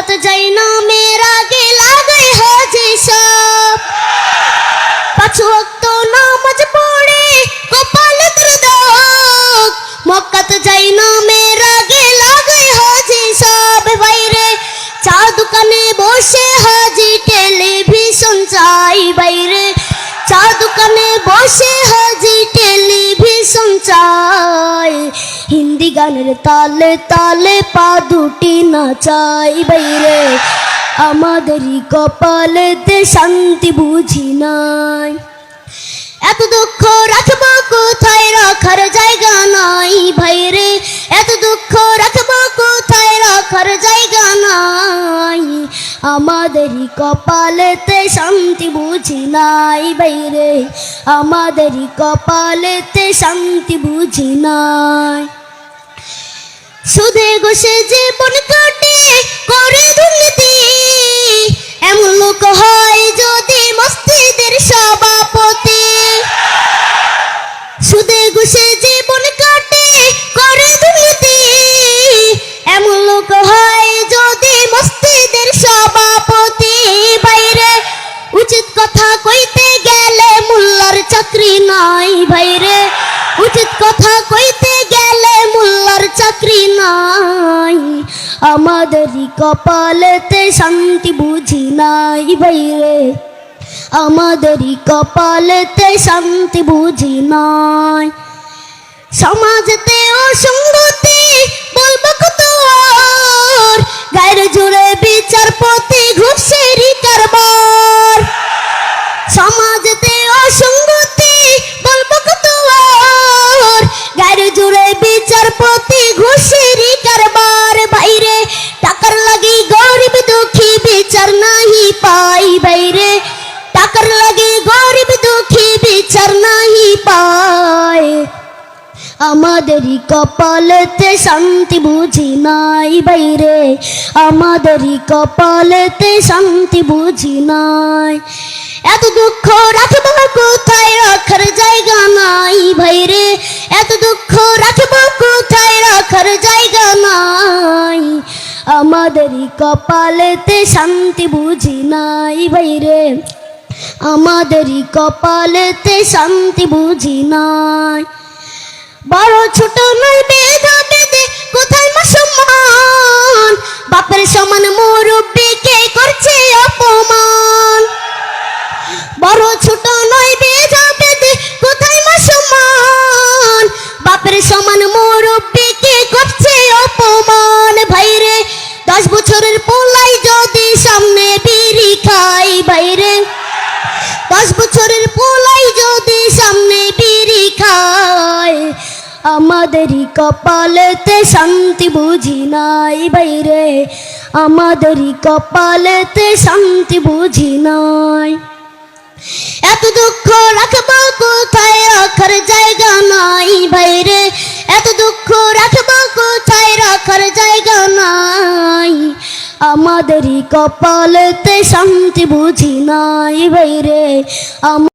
মক্কাতে যাই নামের আগে লাগাই হাজি সব, পাঁচ ওয়াক্ত নামাজ পড়ে কপালে তোর দাগ। মক্কাতে যাই নামের আগে লাগাই হাজি সব। বাইরে চা দোকানে বসে হাজি টেলিভিশন চাই, বাইরে চা দোকানে বসে হাজি টেলিভিশন চাই। হিন্দি গানের তালে তালে পা দুটি নাচাই, বাইরে আমাদেরই কপালেতে শান্তি বুঝি নাই। এত দুঃখ রাখবো কোথায়, রাখার জায়গা নাই ভাইরে, এত দুঃখ রাখবো কোথায়, রাখার জায়গা নাই। আমাদেরই কপালেতে শান্তি বুঝি নাই বাইরে, আমাদেরই কপালেতে শান্তি বুঝি নাই। সুদে ঘুষে জীবন কাটে করে দুর্নীতি, এমন লোক হয় যদি মসজিদের সভাপতি। সুদে ঘুষে জীবন কাটে করে দুর্নীতি, এমন লোক হয় যদি মসজিদের সভাপতি। বাইরে উচিত কথা কইতে গেলে মোল্লার চাকরি নাই, বাইরে উচিত কথা কইতে গেলে মোল্লার চাকরি নাই। আমাদেরই কপালেতে শান্তি বুঝি নাই বাইরে, আমাদেরই কপালেতে শান্তি বুঝি নাই। সমাজেতে অসঙ্গতি বলবো কত আর, গায়ের জোরে বিচারপতি ঘুষেরই কারবার। সমাজেতে অসঙ্গতি বলবো কত আর, গায়ের জোরে বিচারপতি ঘুষেরই কারবার। বাইরে টাকার লাগি গরিব দুঃখী বিচার নাহি পাই, বাইরে টাকার লাগি গরিব দুঃখী বিচার নাহি পায়। আমাদেরই কপালেতে শান্তি বুঝি নাই বাইরে, আমাদেরই কপালেতে শান্তি বুঝি নাই। এত দুঃখ রাখবো কোথায়, রাখার জায়গা নাই ভাইরে, এত দুঃখ রাখবো কোথায়, রাখার জায়গা নাই। আমাদেরই কপালেতে শান্তি বুঝি নাই বাইরে, আমাদেরই কপালেতে শান্তি বুঝি নাই। বড় ছোট নয় ভেদা ভেদে কোথায় মা সম্মান, বাপের সমান মুরব্বিকে করছে অপমান। বড় ছোট নয় ভেদা ভেদে কোথায় মা সম্মান, বাপের সমান মুরব্বিকে করছে অপমান। ভাইরে 10 বছরের পোলাই যদি সামনে বিড়ি খাই, বাইরে 10 বছরের পোলাই যদি সামনে বিড়ি খায়। আমাদেরই কপালেতে শান্তি বুঝি নাই বাইরে, আমাদেরই কপালেতে শান্তি বুঝি নাই। এত দুঃখ রাখবো কোথায়, রাখার জায়গা নাই বাইরে, এত দুঃখ রাখবো কোথায়, রাখার জায়গা নাই। আমাদেরই কপালেতে শান্তি বুঝি নাই বাইরে।